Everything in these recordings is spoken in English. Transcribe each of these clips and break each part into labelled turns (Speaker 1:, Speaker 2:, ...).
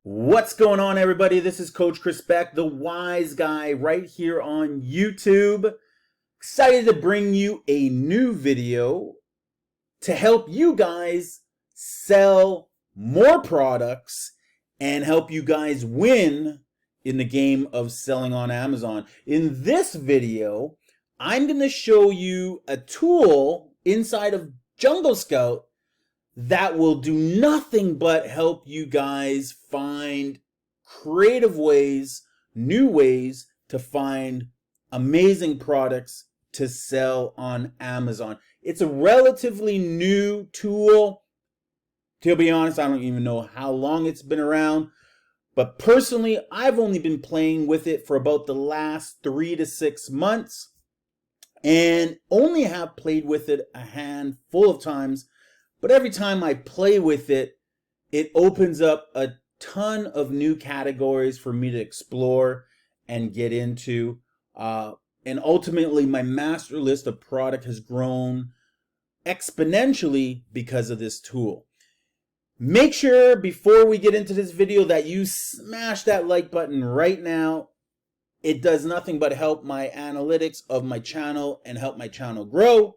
Speaker 1: What's going on, everybody? This is Coach Crispect, the wise guy, right here on YouTube. Excited to bring you a new video to help you guys sell more products and help you guys win in the game of selling on Amazon. In this video, I'm going to show you a tool inside of Jungle Scout that will do nothing but help you guys find creative ways, new ways to find amazing products to sell on Amazon. It's a relatively new tool. To be honest, I don't even know how long it's been around, but personally, I've only been playing with it for about the last 3 to 6 months and only have played with it a handful of times. But every time I play with it, it opens up a ton of new categories for me to explore and get into. And ultimately, my master list of product has grown exponentially because of this tool. Make sure before we get into this video that you smash that like button right now. It does nothing but help my analytics of my channel and help my channel grow.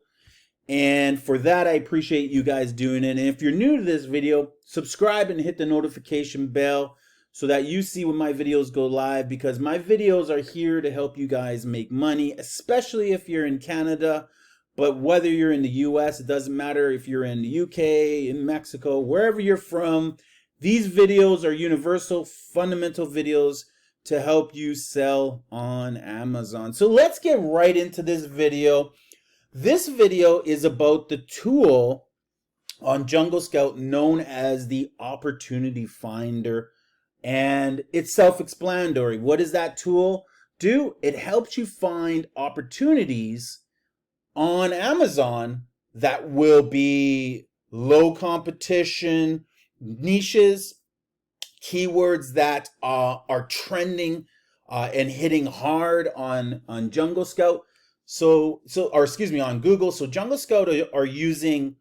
Speaker 1: And for that, I appreciate you guys doing it. And if you're new to this video, subscribe and hit the notification bell so that you see when my videos go live, because my videos are here to help you guys make money, especially if you're in Canada. But whether you're in the US, it doesn't matter if you're in the UK, in Mexico, wherever you're from, these videos are universal, fundamental videos to help you sell on Amazon. So let's get right into this video. This video is about the tool on Jungle Scout known as the Opportunity Finder, and it's self-explanatory. What does that tool do? It helps you find opportunities on Amazon that will be low competition, niches, keywords that are trending and hitting hard on Jungle Scout. On Google. So Jungle Scout are using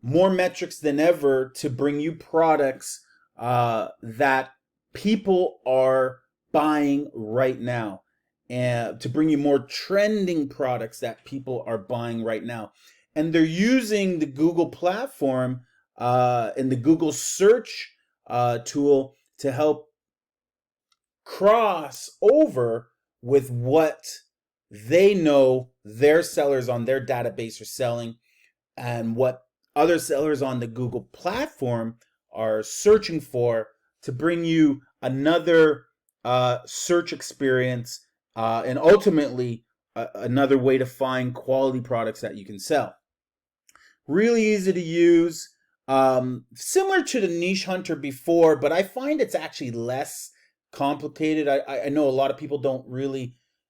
Speaker 1: more metrics than ever to bring you products that people are buying right now, and to bring you more trending products that people are buying right now. And they're using the Google platform and the Google search tool to help cross over with what they know their sellers on their database are selling and what other sellers on the Google platform are searching for, to bring you another search experience and ultimately another way to find quality products that you can sell. Really easy to use, similar to the Niche Hunter before, but I find it's actually less complicated. I know a lot of people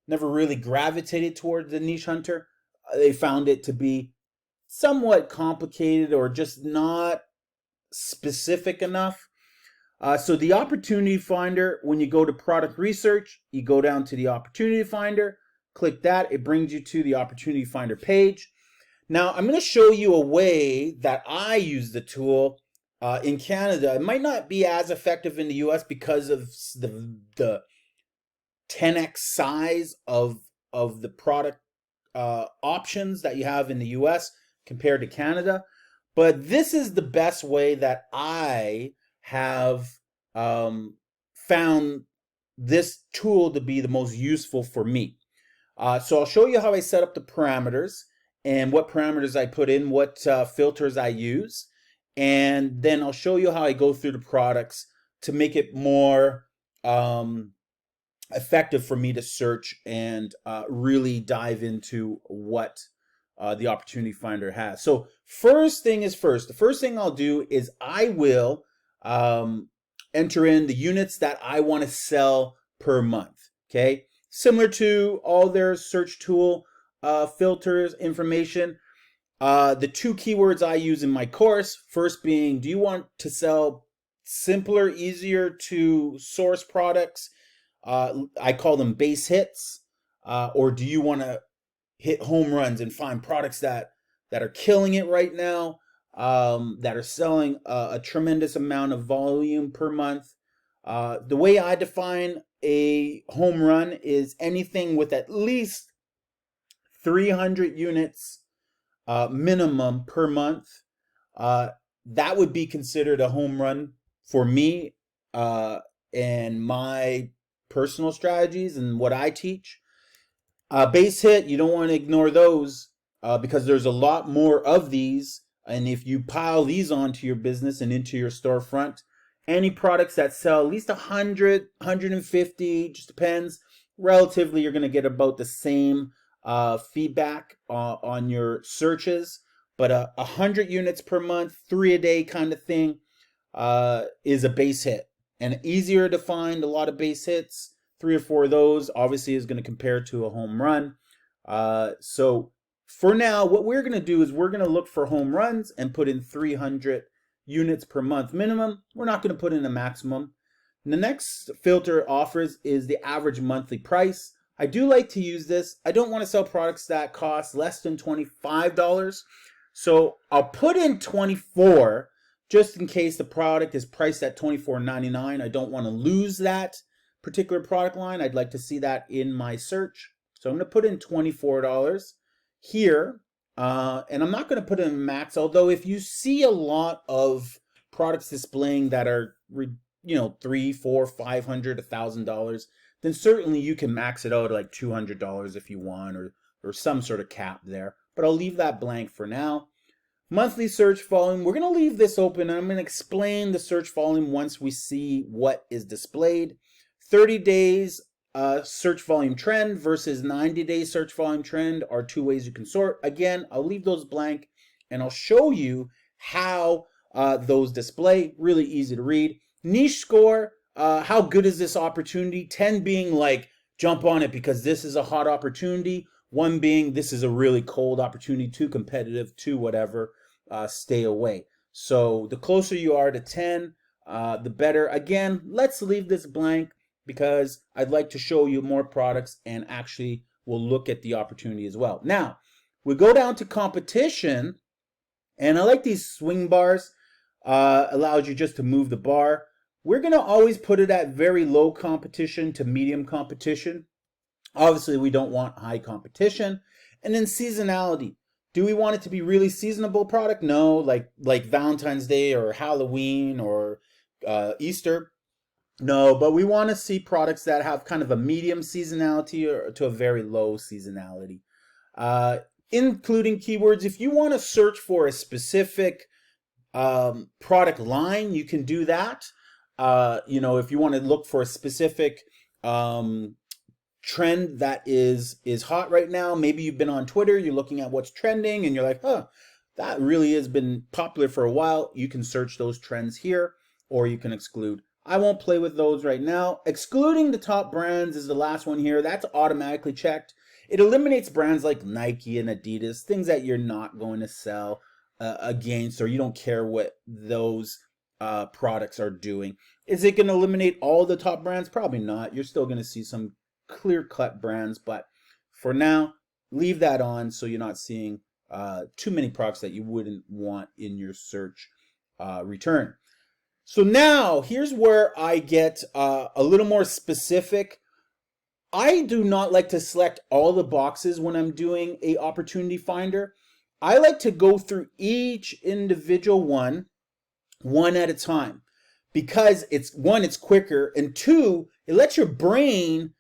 Speaker 1: never really gravitated toward the Niche Hunter. They found it to be somewhat complicated or just not specific enough. So the Opportunity Finder, when you go to product research, you go down to the Opportunity Finder, click that, it brings you to the Opportunity Finder page. Now I'm going to show you a way that I use the tool in Canada. It might not be as effective in the US because of the 10x size of the product options that you have in the US compared to Canada. But this is the best way that I have found this tool to be the most useful for me. So I'll show you how I set up the parameters and what parameters I put in, what filters I use, and then I'll show you how I go through the products to make it more effective for me to search and really dive into what the Opportunity Finder has. So first thing is first. The first thing I'll do is I will enter in the units that I want to sell per month. Okay, similar to all their search tool filters information. The two keywords I use in my course, first being, do you want to sell simpler, easier to source products? I call them base hits. Or do you want to hit home runs and find products that are killing it right now, that are selling a tremendous amount of volume per month? The way I define a home run is anything with at least 300 units minimum per month. That would be considered a home run for me and my personal strategies and what I teach. Base hit, you don't want to ignore those because there's a lot more of these. And if you pile these onto your business and into your storefront, any products that sell at least 100, 150, just depends. Relatively, you're going to get about the same feedback on your searches. But 100 units per month, 3 a day kind of thing is a base hit. And easier to find a lot of base hits. 3 or 4 of those obviously is going to compare to a home run. So for now, what we're going to do is we're going to look for home runs and put in 300 units per month minimum. We're not going to put in a maximum. And the next filter offers is the average monthly price. I do like to use this. I don't want to sell products that cost less than $25. So I'll put in 24 just in case the product is priced at $24.99. I don't want to lose that particular product line. I'd like to see that in my search. So I'm going to put in $24 here. And I'm not going to put in a max, although if you see a lot of products displaying that are, $300, $400, $500, $1,000, then certainly you can max it out at like $200 if you want, or some sort of cap there. But I'll leave that blank for now. Monthly search volume, we're going to leave this open, and I'm going to explain the search volume once we see what is displayed. 30 days search volume trend versus 90-day search volume trend are 2 ways you can sort. Again, I'll leave those blank, and I'll show you how those display. Really easy to read. Niche score, how good is this opportunity? 10 being like, jump on it because this is a hot opportunity. 1 being, this is a really cold opportunity, too competitive, too whatever, stay away. So the closer you are to 10, the better. Again, let's leave this blank because I'd like to show you more products and actually we'll look at the opportunity as well. Now, we go down to competition, and I like these swing bars. Allows you just to move the bar. We're going to always put it at very low competition to medium competition. Obviously, we don't want high competition. And then seasonality. Do we want it to be really seasonable product? No, like Valentine's Day or Halloween or Easter. No, but we want to see products that have kind of a medium seasonality or to a very low seasonality. Including keywords. If you want to search for a specific product line, you can do that. If you want to look for a specific trend that is hot right now, maybe you've been on Twitter, you're looking at what's trending, and you're like, that really has been popular for a while. You can search those trends here, or you can exclude. I won't play with those right now. Excluding the top brands is the last one here. That's automatically checked. It eliminates brands like Nike and Adidas, things that you're not going to sell against, or you don't care what those products are doing. Is it going to eliminate all the top brands? Probably not. You're still going to see some clear-cut brands, but for now, leave that on so you're not seeing too many products that you wouldn't want in your search return. So now, here's where I get a little more specific. I do not like to select all the boxes when I'm doing a opportunity finder. I like to go through each individual one at a time, because it's quicker, and 2, it lets your brain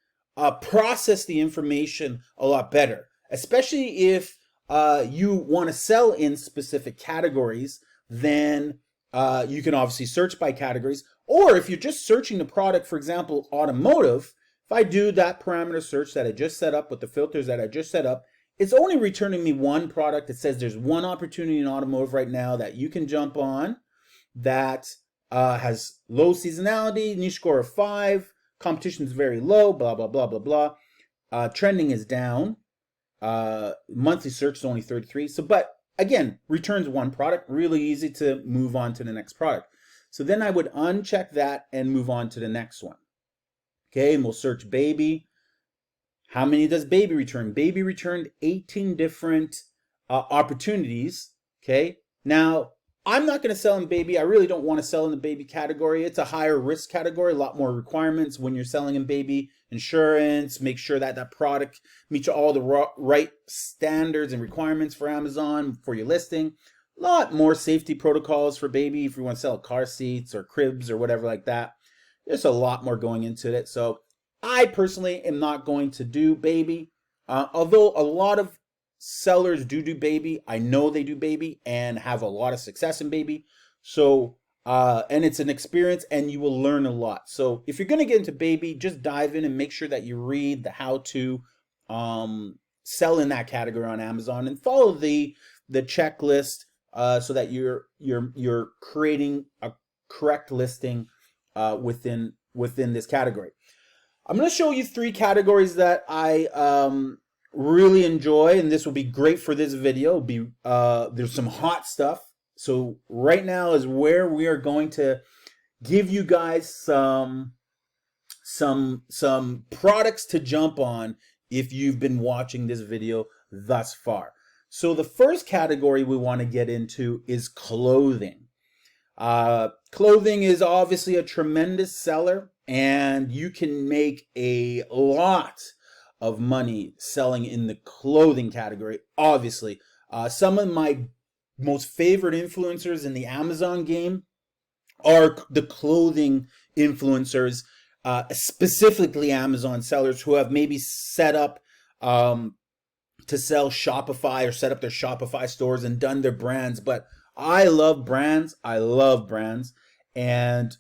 Speaker 1: process the information a lot better, especially if you want to sell in specific categories. Then you can obviously search by categories, or if you're just searching the product, for example, automotive, if I do that parameter search that I just set up with the filters that I just set up, it's only returning me one product. It says there's one opportunity in automotive right now that you can jump on that has low seasonality, niche score of 5, competition is very low, blah, blah, blah, blah, blah. Trending is down. Monthly search is only 33. So, but again, returns one product, really easy to move on to the next product. So then I would uncheck that and move on to the next one. Okay, and we'll search baby. How many does baby return? Baby returned 18 different opportunities. Okay, now I'm not going to sell in baby. I really don't want to sell in the baby category. It's a higher risk category, a lot more requirements when you're selling in baby. Insurance, make sure that that product meets all the right standards and requirements for Amazon for your listing. A lot more safety protocols for baby if you want to sell car seats or cribs or whatever like that. There's a lot more going into it. So I personally am not going to do baby. Although a lot of sellers do baby. I know they do baby and have a lot of success in baby. So, and it's an experience and you will learn a lot. So if you're going to get into baby, just dive in and make sure that you read the how to sell in that category on Amazon and follow the checklist so that you're creating a correct listing within this category. I'm going to show you 3 categories that I really enjoy, and this will be great for this video. There's some hot stuff. So right now is where we are going to give you guys some products to jump on if you've been watching this video thus far. So the first category we want to get into is clothing. Clothing is obviously a tremendous seller, and you can make a lot of money selling in the clothing category. Obviously, some of my most favorite influencers in the Amazon game are the clothing influencers, specifically Amazon sellers who have maybe set up to sell Shopify or set up their Shopify stores and done their brands. But I love brands. I love brands. And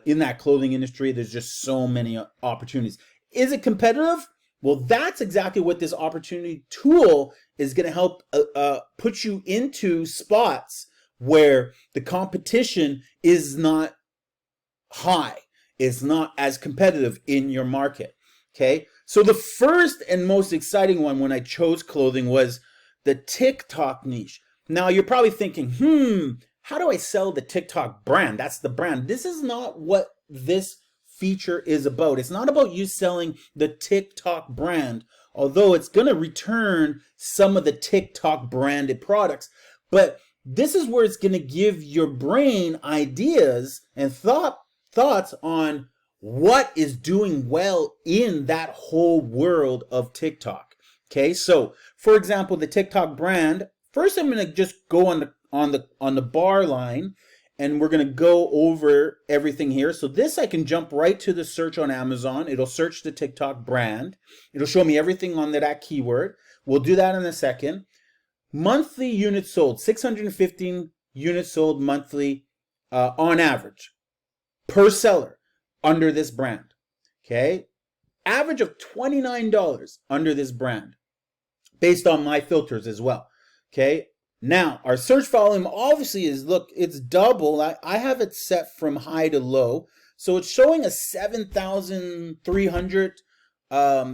Speaker 1: in that clothing industry, there's just so many opportunities. Is it competitive? Well, that's exactly what this opportunity tool is going to help put you into spots where the competition is not high. It's not as competitive in your market. Okay. So the first and most exciting one when I chose clothing was the TikTok niche. Now you're probably thinking, how do I sell the TikTok brand? That's the brand. This is not what this feature is about. It's not about you selling the TikTok brand, although it's going to return some of the TikTok branded products. But this is where it's going to give your brain ideas and thoughts on what is doing well in that whole world of TikTok. Okay, so for example, the TikTok brand. First, I'm going to just go on the bar line, and we're going to go over everything here. So this, I can jump right to the search on Amazon. It'll search the TikTok brand. It'll show me everything on that keyword. We'll do that in a second. Monthly units sold, 615 units sold monthly on average per seller under this brand. Okay, average of $29 under this brand based on my filters as well. Okay, now our search volume obviously is, look, it's double. I have it set from high to low. So it's showing a 7,300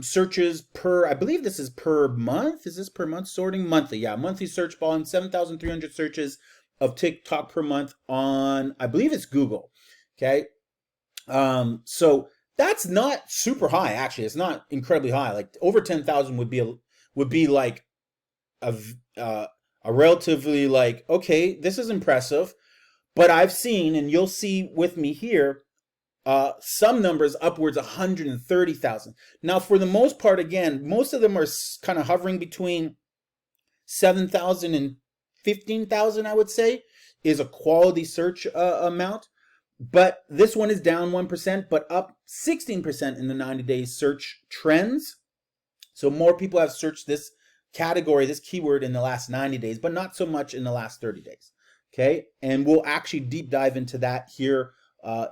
Speaker 1: searches per, I believe this is per month. Is this per month sorting? Monthly, yeah, monthly search volume, 7,300 searches of TikTok per month on, I believe it's Google. Okay, so that's not super high. Actually, it's not incredibly high. Like over 10,000 would be like a relatively like, okay, this is impressive. But I've seen, and you'll see with me here, some numbers upwards 130,000. Now, for the most part, again, most of them are kind of hovering between 7,000 and 15,000, I would say, is a quality search amount. But this one is down 1%, but up 16% in the 90-day search trends. So more people have searched this category, this keyword in the last 90 days, but not so much in the last 30 days. Okay, and we'll actually deep dive into that here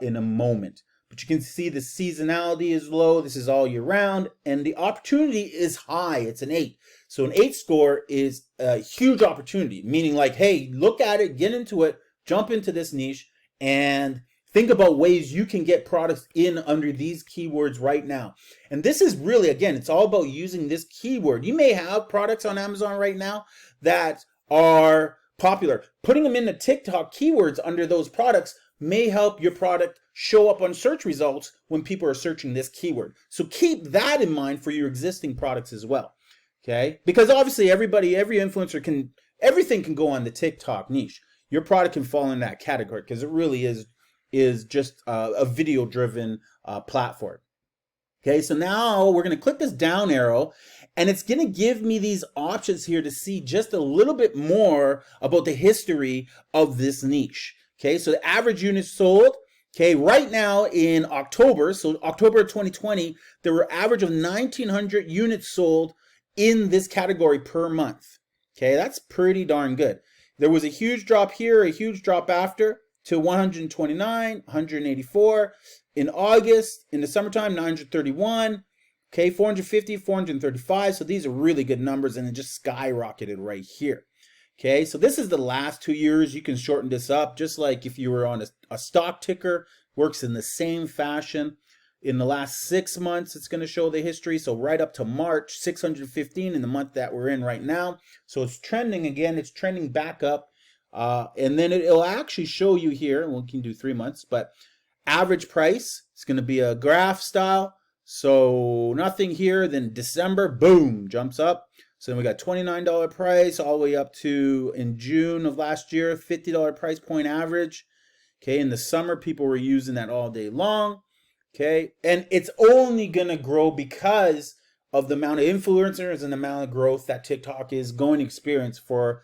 Speaker 1: in a moment. But you can see the seasonality is low. This is all year round, and the opportunity is high. It's an 8. So an 8 score is a huge opportunity, meaning like, hey, look at it, get into it, jump into this niche, and think about ways you can get products in under these keywords right now. And this is really, again, it's all about using this keyword. You may have products on Amazon right now that are popular. Putting them in the TikTok keywords under those products may help your product show up on search results when people are searching this keyword. So keep that in mind for your existing products as well. Okay? Because obviously every influencer everything can go on the TikTok niche. your product can fall in that category because it really is just a video driven platform. Okay, so now we're going to click this down arrow, and it's going to give me these options here to see just a little bit more about the history of this niche. Okay, so the average units sold, okay, right now in October, so October of 2020, there were average of 1,900 units sold in this category per month. Okay, that's pretty darn good. There was a huge drop here, a huge drop after to 129, 184. In August, in the summertime, 931, okay, 450, 435. So these are really good numbers, and it just skyrocketed right here. Okay, so this is the last 2 years. You can shorten this up, just like if you were on a stock ticker, works in the same fashion. In the last 6 months, it's going to show the history. So right up to March, 615 in the month that we're in right now. So it's trending again. It's trending back up. And then it'll actually show you here, and we can do 3 months, but average price, it's going to be a graph style. So nothing here. Then December, boom, jumps up. So then we got $29 price all the way up to, in June of last year, $50 price point average. Okay, in the summer, people were using that all day long. Okay, and it's only going to grow because of the amount of influencers and the amount of growth that TikTok is going to experience for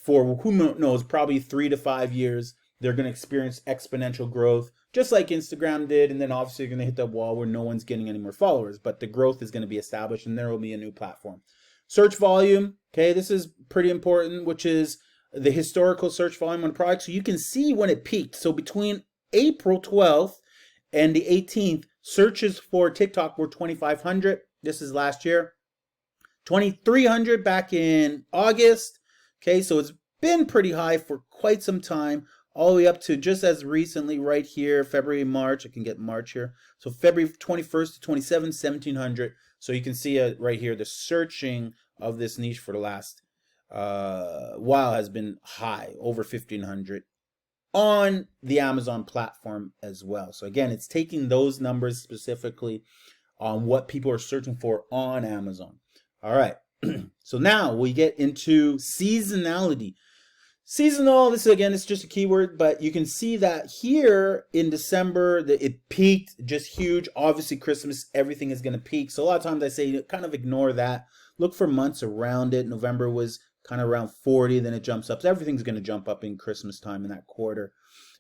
Speaker 1: who knows, probably 3 to 5 years. They're going to experience exponential growth, just like Instagram did, and then obviously you're going to hit that wall where no one's getting any more followers, but the growth is going to be established, and there will be a new platform. Search volume, okay, this is pretty important, which is the historical search volume on a product. So you can see when it peaked. So between April 12th and the 18th, searches for TikTok were 2,500. This is last year. 2,300 back in August. Okay, so it's been pretty high for quite some time, all the way up to just as recently right here, February, March. I can get March here. So February 21st to 27th, 1,700. So you can see it right here. The searching of this niche for the last while has been high, over 1,500 on the Amazon platform as well. So again, it's taking those numbers specifically on what people are searching for on Amazon. All right. So now we get into seasonality. Seasonal, this again, it's just a keyword, but you can see that here in December, it peaked just huge. Obviously, Christmas, everything is going to peak. So a lot of times I say kind of ignore that. Look for months around it. November was kind of around 40, then it jumps up. So everything's going to jump up in Christmas time in that quarter.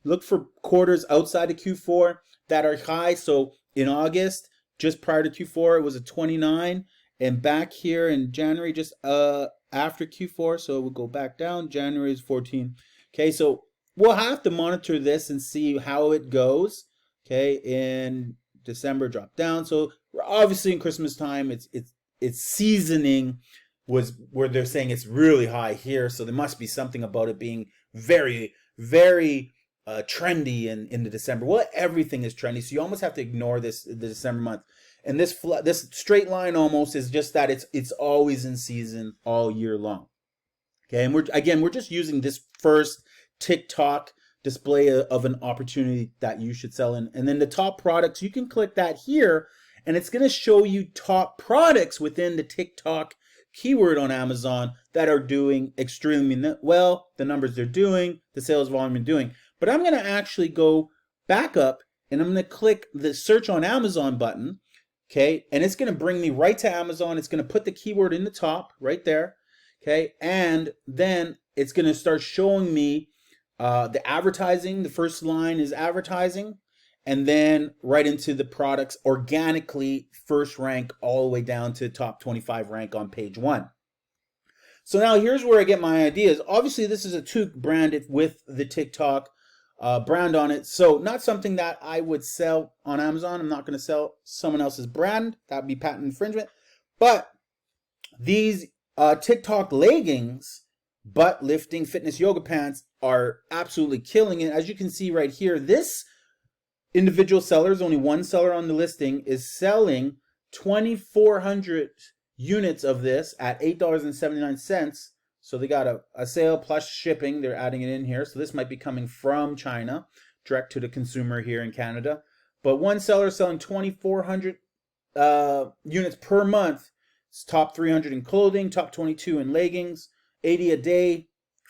Speaker 1: Look for quarters outside of Q4 that are high. So in August, just prior to Q4, it was a 29. And back here in January, just after Q4, so we'll go back down. January is 14. Okay, so we'll have to monitor this and see how it goes. Okay, in December, drop down. So obviously in Christmas time, it's seasoning was where they're saying it's really high here. So there must be something about it being very, very trendy in the December. Well, everything is trendy, so you almost have to ignore the December month. And this straight line almost is just that it's always in season all year long. Okay, and we're just using this first TikTok display of an opportunity that you should sell in. And then the top products, you can click that here, and it's going to show you top products within the TikTok keyword on Amazon that are doing extremely well, the numbers they're doing, the sales volume they're doing. But I'm going to actually go back up, and I'm going to click the search on Amazon button. Okay, and it's going to bring me right to Amazon. It's going to put the keyword in the top right there. Okay, and then it's going to start showing me the advertising. The first line is advertising, and then right into the products organically, first rank all the way down to top 25 rank on page 1. So now here's where I get my ideas. Obviously, this is a toque branded with the TikTok brand on it. So not something that I would sell on Amazon. I'm not going to sell someone else's brand. That would be patent infringement. But these TikTok leggings, butt lifting fitness yoga pants are absolutely killing it. As you can see right here, this individual seller, is only one seller on the listing, is selling 2,400 units of this at $8.79. So they got a sale plus shipping. They're adding it in here. So this might be coming from China, direct to the consumer here in Canada. But one seller selling 2,400 units per month. It's top 300 in clothing, top 22 in leggings, 80 a day,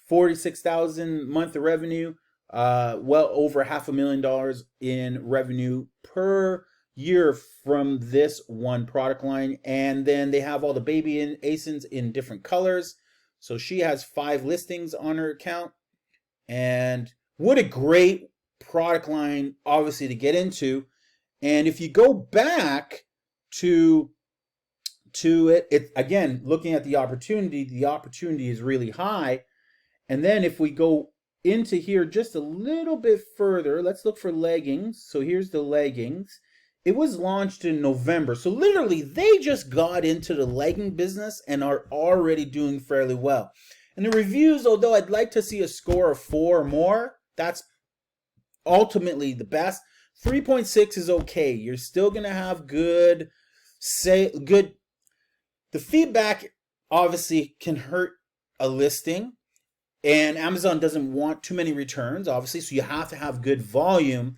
Speaker 1: 46,000 month of revenue, well over $500,000 in revenue per year from this one product line. And then they have all the baby ASINs in different colors. So she has 5 listings on her account. And what a great product line, obviously, to get into. And if you go back to it again, looking at the opportunity is really high. And then if we go into here just a little bit further, let's look for leggings. So here's the leggings. It was launched in November. So literally they just got into the legging business and are already doing fairly well. And the reviews, although I'd like to see a score of 4 or more, that's ultimately the best. 3.6 is okay. You're still going to have good. The feedback obviously can hurt a listing, and Amazon doesn't want too many returns, obviously, so you have to have good volume,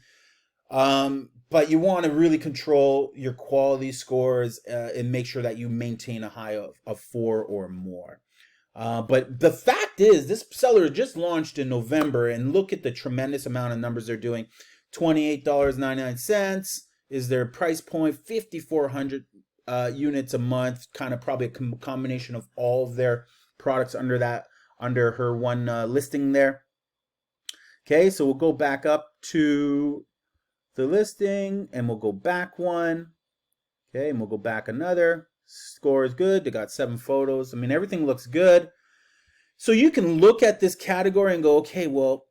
Speaker 1: but you want to really control your quality scores and make sure that you maintain a high of 4 or more. But the fact is, this seller just launched in November, and look at the tremendous amount of numbers they're doing. $28.99 is their price point, 5,400 units a month, kind of probably a combination of all of their products under her one listing there. Okay, so we'll go back up to the listing and we'll go back one. Okay, and we'll go back another. Score is good. They got 7 photos. I mean, everything looks good. So you can look at this category and go, okay, well,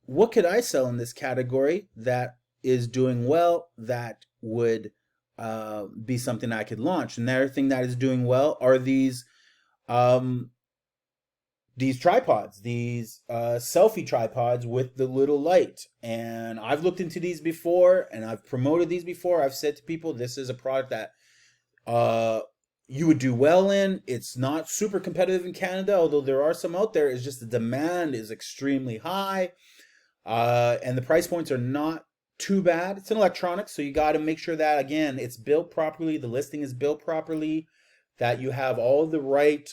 Speaker 1: what could I sell in this category that is doing well, that would be something I could launch? And the other thing that is doing well are these tripods, these selfie tripods with the little light. And I've looked into these before, and I've promoted these before. I've said to people, this is a product that you would do well in. It's not super competitive in Canada, although there are some out there. It's just the demand is extremely high, and the price points are not too bad. It's an electronics, so you got to make sure that, again, it's built properly, the listing is built properly, that you have all the right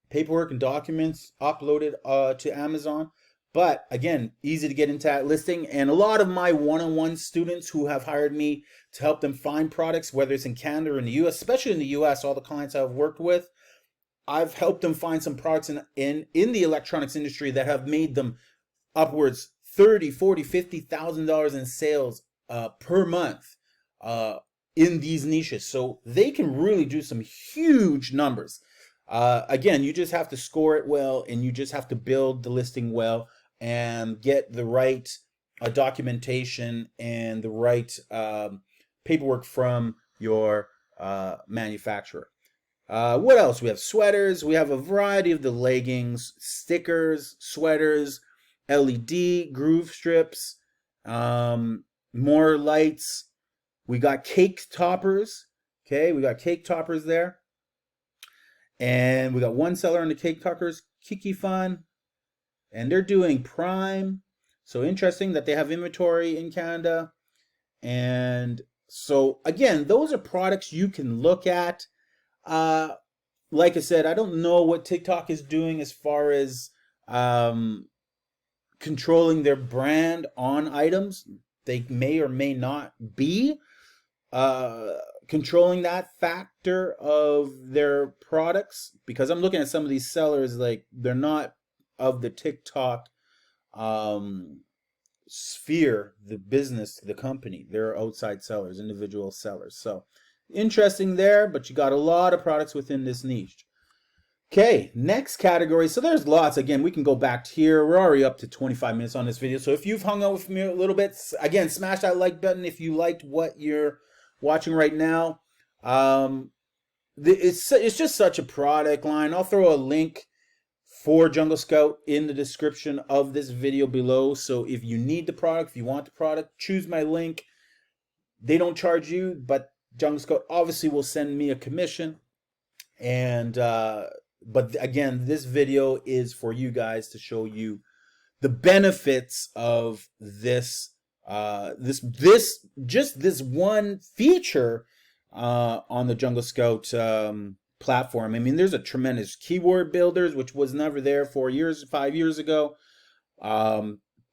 Speaker 1: paperwork and documents uploaded to Amazon. But again, easy to get into that listing. And a lot of my one-on-one students who have hired me to help them find products, whether it's in Canada or in the US, especially in the US, all the clients I've worked with, I've helped them find some products in the electronics industry that have made them upwards $30,000, $40,000, $50,000 in sales per month in these niches. So they can really do some huge numbers. Again, you just have to score it well, and you just have to build the listing well and get the right documentation and the right paperwork from your manufacturer. What else? We have sweaters. We have a variety of the leggings, stickers, sweaters, LED groove strips, more lights. We got cake toppers. Okay, we got cake toppers there. And we got one seller on the cake toppers, Kiki Fun. And they're doing Prime. So interesting that they have inventory in Canada. And so, again, those are products you can look at. Like I said, I don't know what TikTok is doing as far as controlling their brand on items. They may or may not be controlling that factor of their products, because I'm looking at some of these sellers, like, they're not of the TikTok sphere, the business, the company. They're outside sellers, individual sellers. So interesting there, but you got a lot of products within this niche. Okay, next category. So there's lots. Again, we can go back to here. We're already up to 25 minutes on this video. So if you've hung out with me a little bit, again, smash that like button if you liked what you're watching right now. It's just such a product line. I'll throw a link for Jungle Scout in the description of this video below. So if you need the product, if you want the product, choose my link. They don't charge you, but Jungle Scout obviously will send me a commission. And but again, this video is for you guys to show you the benefits of this this one feature on the Jungle Scout platform. I mean, there's a tremendous keyword builders, which was never there 5 years ago.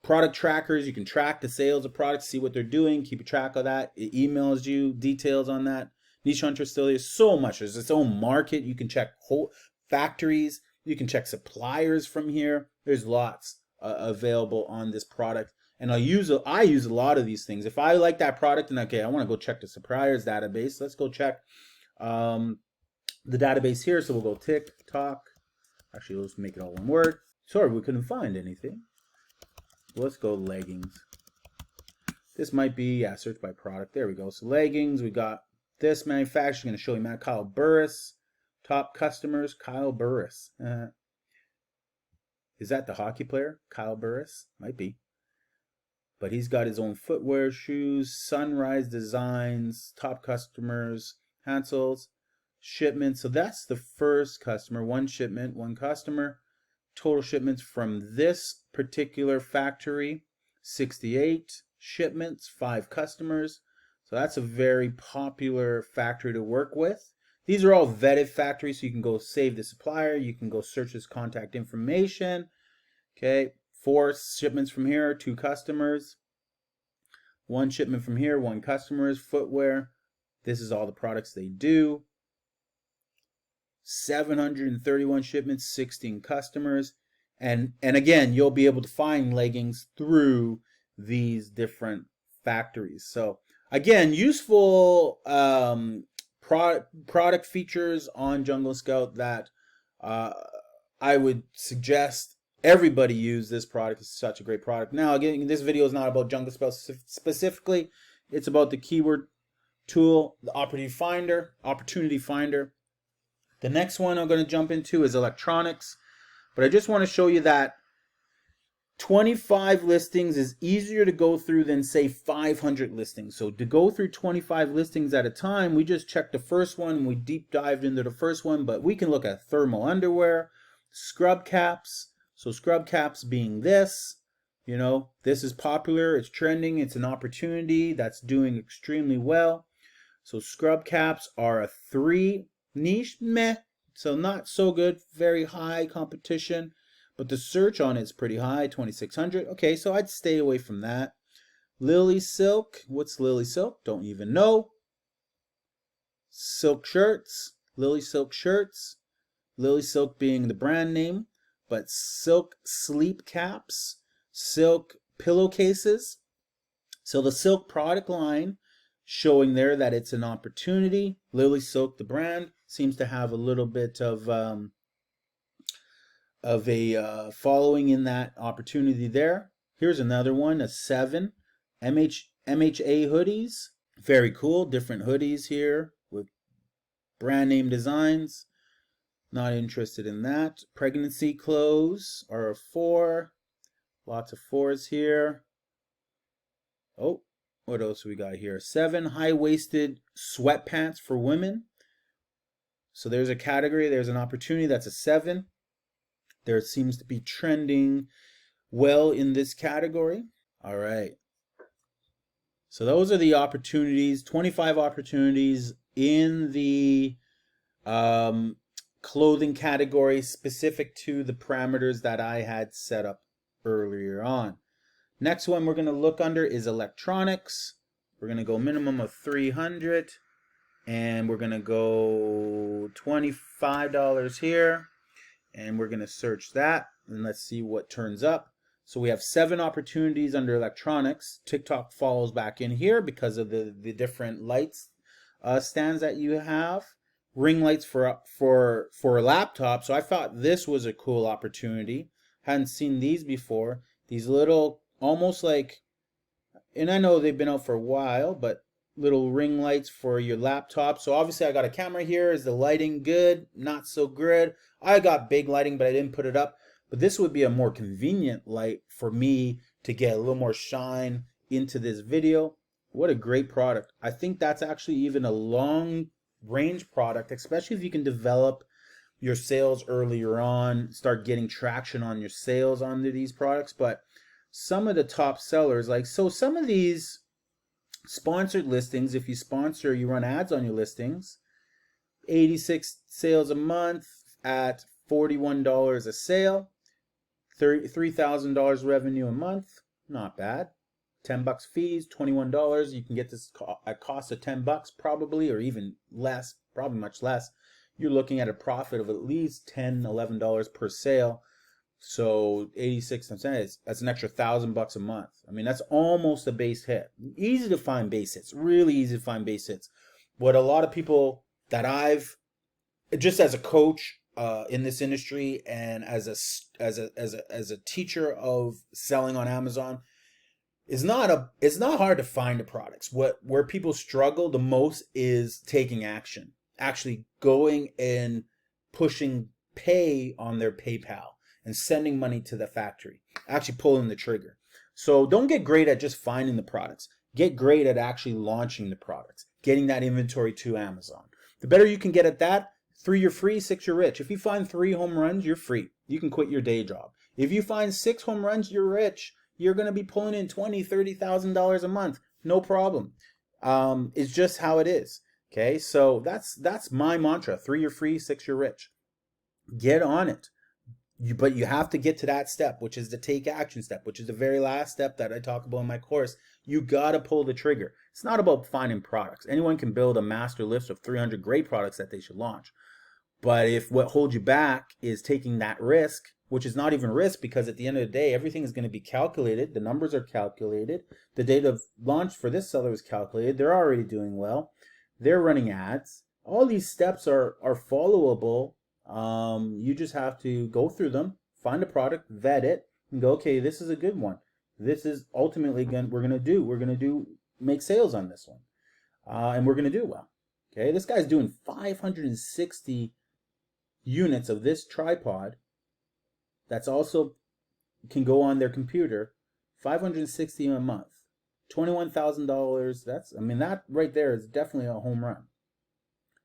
Speaker 1: Product trackers, you can track the sales of products, see what they're doing, keep a track of that. It emails you details on that. Niche Hunter still is so much. There's its own market. You can check whole factories. You can check suppliers from here. There's lots available on this product. And I use a lot of these things. If I like that product and okay, I want to go check the suppliers database. Let's go check the database here. So we'll go TikTok. Actually, let's make it all one word. Sorry, we couldn't find anything. Let's go leggings. This might be, yeah, search by product. There we go. So leggings, we got this manufacturer. Going to show you Matt Kyle Burris. Top customers, Kyle Burris. Is that the hockey player? Kyle Burris? Might be. But he's got his own footwear, shoes, Sunrise Designs, top customers, Hansel's, shipments. So that's the first customer. One shipment, one customer. Total shipments from this particular factory, 68 shipments, 5 customers. So that's a very popular factory to work with. These are all vetted factories, so you can go save the supplier. You can go search his contact information. Okay, 4 shipments from here, 2 customers. 1 shipment from here, 1 customer's footwear. This is all the products they do. 731 shipments, 16 customers. And again, you'll be able to find leggings through these different factories. So again, useful product features on Jungle Scout that I would suggest everybody use this product. It's such a great product. Now, again, this video is not about Jungle Scout specifically. It's about the keyword tool, the opportunity finder. The next one I'm going to jump into is electronics. But I just want to show you that 25 listings is easier to go through than, say, 500 listings. So to go through 25 listings at a time, we just checked the first one. We deep dived into the first one, but we can look at thermal underwear, scrub caps. So scrub caps being this, you know, this is popular. It's trending. It's an opportunity that's doing extremely well. So scrub caps are a 3 niche, meh. So not so good, very high competition, but the search on it's pretty high, 2,600. Okay, so I'd stay away from that. Lily Silk, what's Lily Silk? Don't even know. Silk shirts, Lily Silk shirts. Lily Silk being the brand name, but silk sleep caps, silk pillowcases. So the silk product line showing there that it's an opportunity. Lily Silk, the brand, seems to have a little bit of a following in that opportunity there. Here's another one, a 7 MHA hoodies. Very cool, different hoodies here with brand name designs. Not interested in that. Pregnancy clothes are a 4. Lots of 4s here. Oh, what else we got here? 7 high-waisted sweatpants for women. So there's a category, there's an opportunity, that's a 7. There seems to be trending well in this category. All right. So those are the opportunities, 25 opportunities in the clothing category specific to the parameters that I had set up earlier on. Next one we're going to look under is electronics. We're going to go minimum of 300. And we're going to go $25 here. And we're going to search that. And let's see what turns up. So we have 7 opportunities under electronics. TikTok falls back in here because of the different lights stands that you have. Ring lights for a laptop. So I thought this was a cool opportunity. Hadn't seen these before. These little, almost like, and I know they've been out for a while, but little ring lights for your laptop. So obviously I got a camera here. Is the lighting good? Not so good. I got big lighting, but I didn't put it up. But this would be a more convenient light for me to get a little more shine into this video. What a great product. I think that's actually even a long range product, especially if you can develop your sales earlier on, start getting traction on your sales under these products. But some of the top sellers, like, so some of these sponsored listings, if you sponsor, you run ads on your listings, 86 sales a month at $41 a sale. $3,000 revenue a month. Not bad. $10 fees, $21. You can get this at cost of $10 probably, or even less, probably much less. You're looking at a profit of at least $10, $11 per sale. So 86 cents, that's an extra $1,000 a month. I mean, that's almost a base hit. Easy to find base hits, really easy to find base hits. What a lot of people that I've, just as a coach in this industry and as a teacher of selling on Amazon, it's not hard to find the products. Where people struggle the most is taking action, actually going and pushing pay on their PayPal and sending money to the factory, actually pulling the trigger. So don't get great at just finding the products. Get great at actually launching the products, getting that inventory to Amazon. The better you can get at that, 3, you're free, 6, you're rich. If you find 3 home runs, you're free. You can quit your day job. If you find 6 home runs, you're rich. You're going to be pulling in $20,000, $30,000 a month. No problem. It's just how it is. Okay, so that's my mantra. 3, you're free, 6, you're rich. Get on it. But you have to get to that step, which is the take action step, which is the very last step that I talk about in my course. You got to pull the trigger. It's not about finding products. Anyone can build a master list of 300 great products that they should launch. But if what holds you back is taking that risk, which is not even risk, because at the end of the day, everything is going to be calculated. The numbers are calculated. The date of launch for this seller is calculated. They're already doing well. They're running ads. All these steps are followable. You just have to go through them, find a product, vet it, and go, okay, this is a good one. This is ultimately we're gonna make sales on this one, and we're gonna do well. Okay, this guy's doing 560 units of this tripod. That's also can go on their computer. 560 a month, $21,000. That right there is definitely a home run.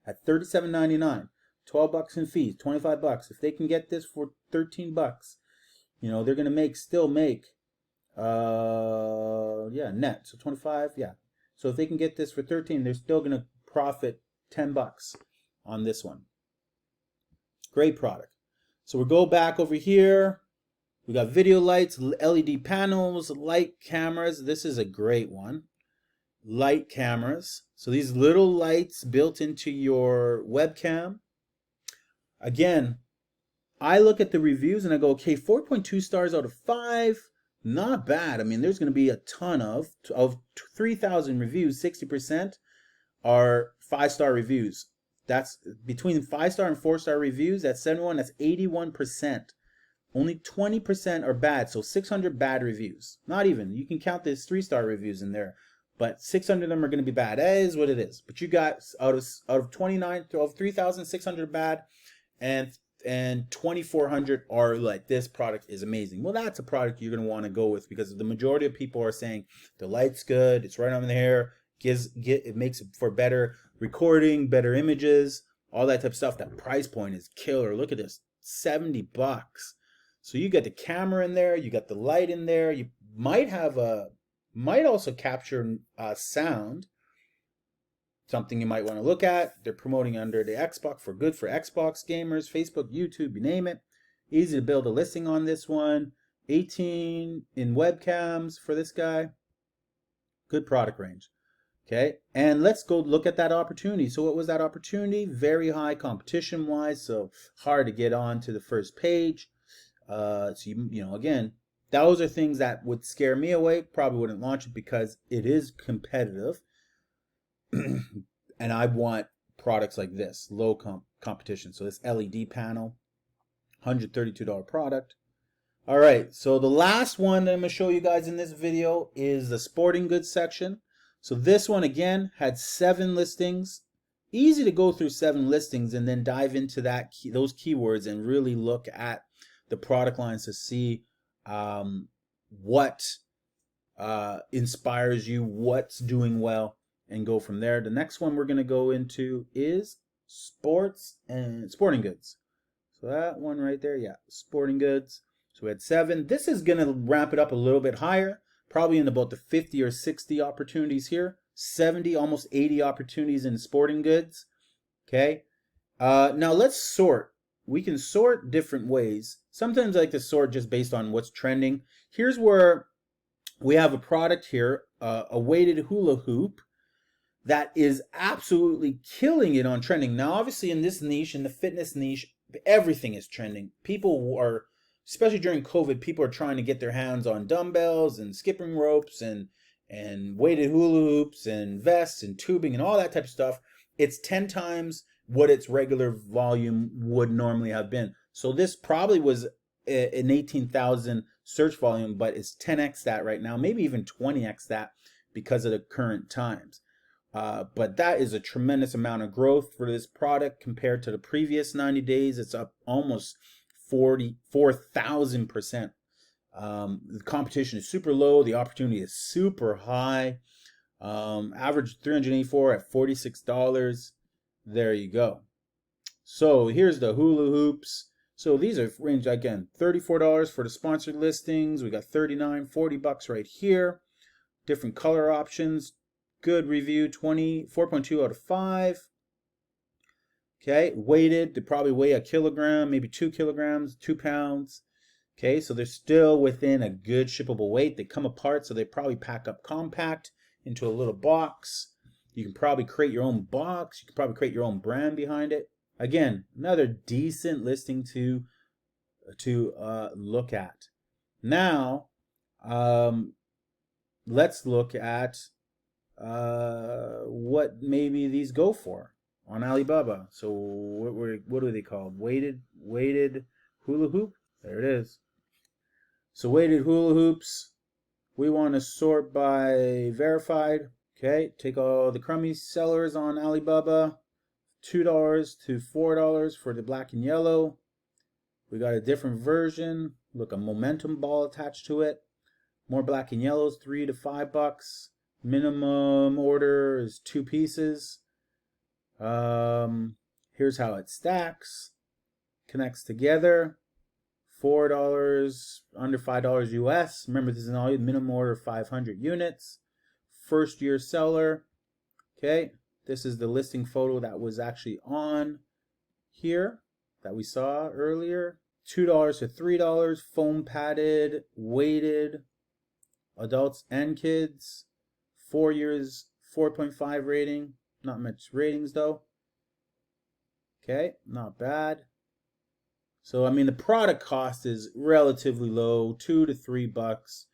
Speaker 1: At $37.99. $12 in fees, $25. If they can get this for $13, they're gonna still make net. So 25, yeah. So if they can get this for 13, they're still gonna profit $10 on this one. Great product. So we'll go back over here. We got video lights, LED panels, light cameras. This is a great one. Light cameras. So these little lights built into your webcam. Again, I look at the reviews and I go, okay, 4.2 stars out of 5, not bad. I mean, there's going to be a ton of 3,000 reviews, 60% are 5-star reviews. That's between 5-star and 4-star reviews. That's 71. That's 81%. Only 20% are bad. So 600 bad reviews. Not even. You can count this 3-star reviews in there, but 600 of them are going to be bad. That is what it is. But you got out of 3,600 bad. And 2,400 are like, this product is amazing. Well, that's a product you're going to want to go with, because the majority of people are saying the light's good, it's right on the hair, it makes it for better recording, better images, all that type of stuff. That price point is killer. Look at this, $70. So you got the camera in there, you got the light in there. You might also capture sound. Something you might want to look at. They're promoting under the Xbox for Xbox gamers, Facebook, YouTube, you name it. Easy to build a listing on this one. 18 in webcams for this guy. Good product range. Okay, and let's go look at that opportunity. So what was that opportunity? Very high competition wise, so hard to get on to the first page. So again, those are things that would scare me away. Probably wouldn't launch it because it is competitive. And I want products like this, low competition. So this LED panel, $132 product. All right, so the last one that I'm going to show you guys in this video is the sporting goods section. So this one, again, had 7 listings. Easy to go through 7 listings and then dive into those keywords and really look at the product lines to see what inspires you, what's doing well, and go from there. The next one we're going to go into is sports and sporting goods. So that one right there, yeah, sporting goods. So we had 7. This is going to ramp it up a little bit higher, probably in about the 50 or 60 opportunities here. 70, almost 80 opportunities in sporting goods. Okay. Now let's sort. We can sort different ways. Sometimes I like to sort just based on what's trending. Here's where we have a product here, a weighted hula hoop that is absolutely killing it on trending. Now, obviously in this niche, in the fitness niche, everything is trending. People are, especially during COVID, people are trying to get their hands on dumbbells and skipping ropes and weighted hula hoops and vests and tubing and all that type of stuff. It's 10 times what its regular volume would normally have been. So this probably was an 18,000 search volume, but it's 10x that right now, maybe even 20x that because of the current times. But that is a tremendous amount of growth for this product compared to the previous 90 days. It's up almost 44,000%. The competition is super low. The opportunity is super high. Average 384 at $46. There you go. So here's the hula hoops. So these are range again, $34 for the sponsored listings. We got $39, $40 right here. Different color options. Good review, 4.2 out of 5. Okay, weighted, they probably weigh a kilogram, maybe 2 kilograms, 2 pounds. Okay, so they're still within a good shippable weight. They come apart, so they probably pack up compact into a little box. You can probably create your own box. You can probably create your own brand behind it. Again, another decent listing to look at. Now, let's look at what maybe these go for on Alibaba. So what do they called? Weighted hula hoop. There it is. So weighted hula hoops. We want to sort by verified. Okay, take all the crummy sellers on Alibaba. $2 to $4 for the black and yellow. We got a different version. Look, a momentum ball attached to it. More black and yellows, $3 to $5. Minimum order is 2 pieces. Here's how it stacks. Connects together. $4, under $5 US. Remember, this is all minimum order 500 units. First year seller. Okay, this is the listing photo that was actually on here that we saw earlier. $2 to $3, foam padded, weighted, adults and kids. 4 years, 4.5 rating. Not much ratings though. Okay, not bad. So, I mean, the product cost is relatively low, $2 to $3.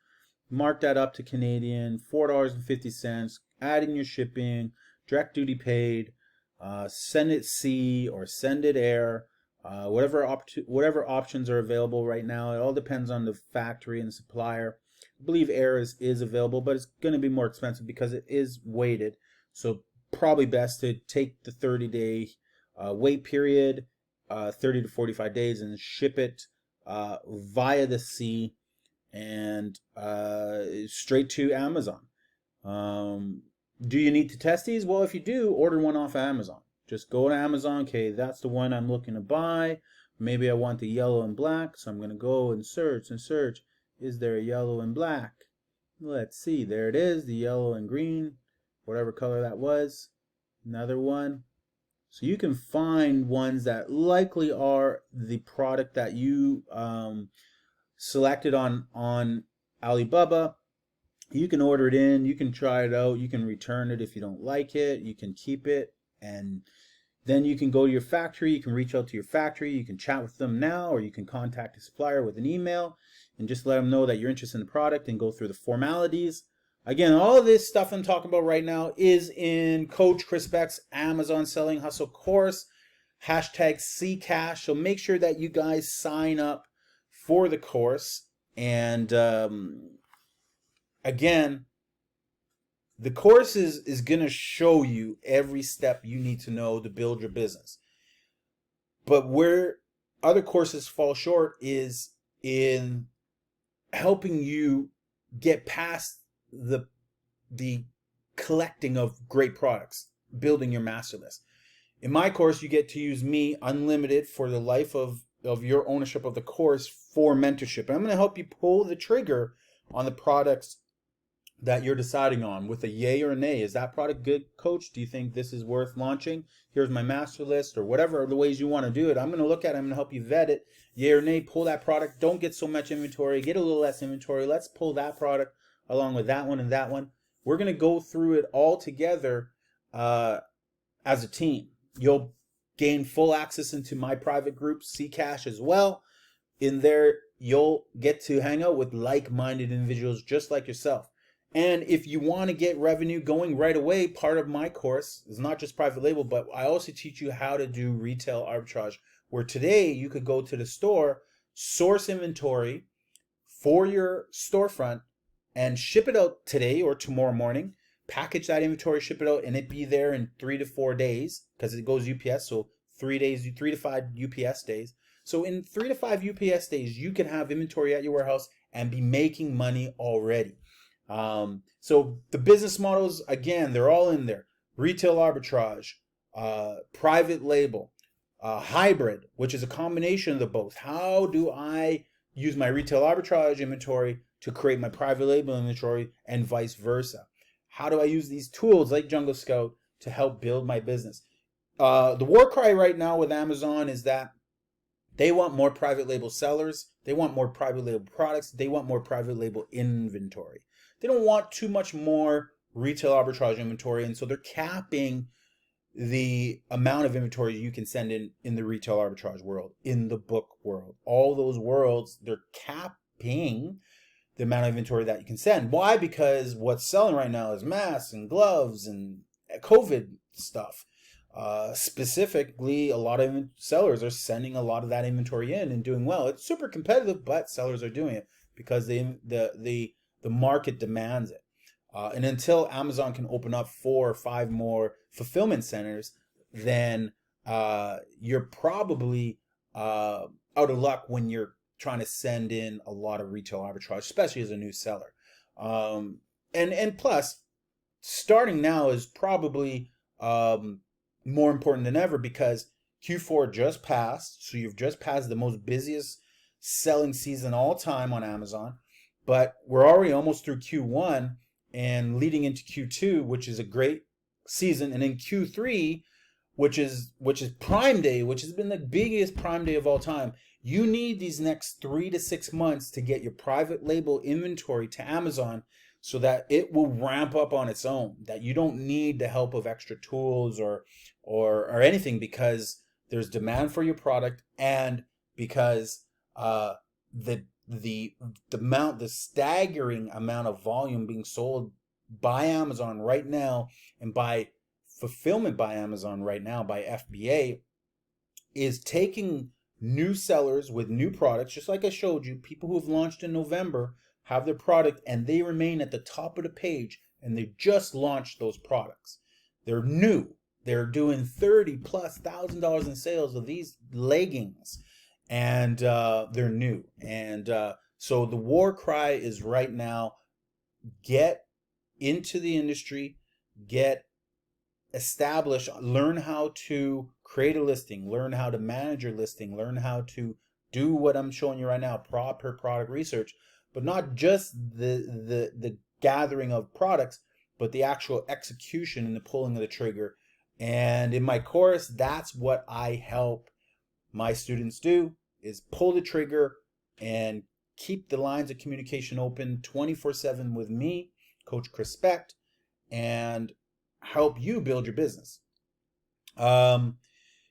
Speaker 1: Mark that up to Canadian, $4.50. Add in your shipping, direct duty paid, send it sea or send it air. Whatever options are available right now. It all depends on the factory and the supplier. I believe air is available, but it's going to be more expensive because it is weighted. So probably best to take the 30-day wait period, 30 to 45 days, and ship it via the sea and straight to Amazon. Do you need to test these? Well, if you do, order one off Amazon. Just go to Amazon. Okay, that's the one I'm looking to buy. Maybe I want the yellow and black, so I'm going to go and search and search. Is there a yellow and black? Let's see. There it is, the yellow and green, whatever color that was. Another one. So you can find ones that likely are the product that you selected on Alibaba. You can order it in. You can try it out. You can return it if you don't like it. You can keep it, and then you can go to your factory. You can reach out to your factory. You can chat with them now, or you can contact a supplier with an email and just let them know that you're interested in the product and go through the formalities. Again, all of this stuff I'm talking about right now is in Coach Crispect's Amazon Selling Hustle course, #CCash. So make sure that you guys sign up for the course. And again, the course is going to show you every step you need to know to build your business. But where other courses fall short is in helping you get past the collecting of great products, building your master list. In my course, you get to use me unlimited for the life of your ownership of the course for mentorship. And I'm going to help you pull the trigger on the products that you're deciding on with a yay or a nay. Is that product good, coach? Do you think this is worth launching? Here's my master list, or whatever the ways you want to do it. I'm going to look at it. I'm going to help you vet it. Yay or nay, pull that product. Don't get so much inventory. Get a little less inventory. Let's pull that product along with that one and that one. We're going to go through it all together as a team. You'll gain full access into my private group, Cash, as well. In there, you'll get to hang out with like-minded individuals just like yourself. And if you want to get revenue going right away, part of my course is not just private label, but I also teach you how to do retail arbitrage, where today you could go to the store, source inventory for your storefront, and ship it out today or tomorrow morning, package that inventory, ship it out, and it be there in 3 to 4 days, because it goes UPS, so 3 to 5 UPS days. So in 3 to 5 UPS days, you can have inventory at your warehouse and be making money already. So the business models, again, they're all in there. Retail arbitrage, private label, hybrid, which is a combination of the both. How do I use my retail arbitrage inventory to create my private label inventory, and vice versa? How do I use these tools like Jungle Scout to help build my business? The war cry right now with Amazon is that they want more private label sellers. They want more private label products. They want more private label inventory. They don't want too much more retail arbitrage inventory, and so they're capping the amount of inventory you can send in the retail arbitrage world, in the book world. All those worlds, they're capping the amount of inventory that you can send. Why? Because what's selling right now is masks and gloves and COVID stuff. Specifically, a lot of sellers are sending a lot of that inventory in and doing well. It's super competitive, but sellers are doing it because the market demands it. And until Amazon can open up 4 or 5 more fulfillment centers, then you're probably out of luck when you're trying to send in a lot of retail arbitrage, especially as a new seller. And plus, starting now is probably more important than ever, because Q4 just passed. So you've just passed the most busiest selling season all time on Amazon. But we're already almost through Q1 and leading into Q2, which is a great season. And in Q3, which is Prime Day, which has been the biggest Prime Day of all time. You need these next 3 to 6 months to get your private label inventory to Amazon so that it will ramp up on its own, that you don't need the help of extra tools or anything, because there's demand for your product, and because the staggering amount of volume being sold by Amazon right now, and by fulfillment by Amazon right now, by FBA, is taking new sellers with new products, just like I showed you. People who have launched in November have their product and they remain at the top of the page, and they just launched those products. They're new. They're doing $30,000+ in sales of these leggings, and they're new. And so the war cry is right now: get into the industry, get established, learn how to create a listing, learn how to manage your listing, learn how to do what I'm showing you right now, proper product research, but not just the gathering of products, but the actual execution and the pulling of the trigger. And in my course, that's what I help my students do, is pull the trigger and keep the lines of communication open 24/7 with me, Coach Crispect, and help you build your business.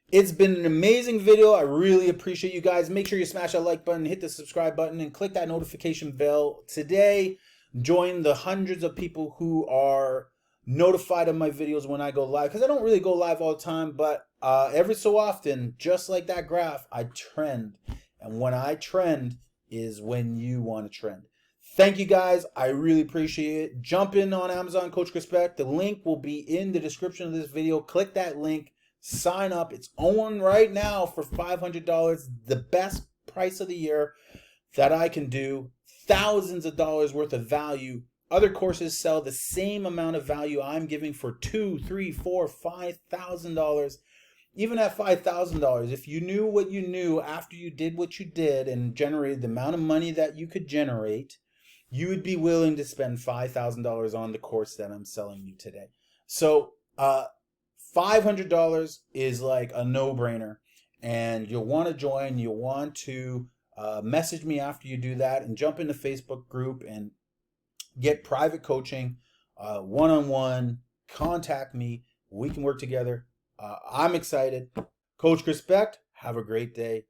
Speaker 1: It's been an amazing video. I really appreciate you guys. Make sure you smash that like button, hit the subscribe button, and click that notification bell today. Join the hundreds of people who are notified of my videos when I go live, because I don't really go live all the time, but every so often, just like that graph, I trend. And when I trend is when you want to trend. Thank you guys. I really appreciate it. Jump in on Amazon, Coach Crispect. The link will be in the description of this video. Click that link. Sign up. It's on right now for $500. The best price of the year that I can do. Thousands of dollars worth of value. Other courses sell the same amount of value I'm giving for $2,000, $3,000, $4,000, $5,000. Even at $5,000, if you knew what you knew after you did what you did and generated the amount of money that you could generate, you would be willing to spend $5,000 on the course that I'm selling you today. So $500 is like a no-brainer, and you'll want to join. You'll want to message me after you do that and jump in the Facebook group and get private coaching, one-on-one. Contact me. We can work together. I'm excited. Coach Respect, have a great day.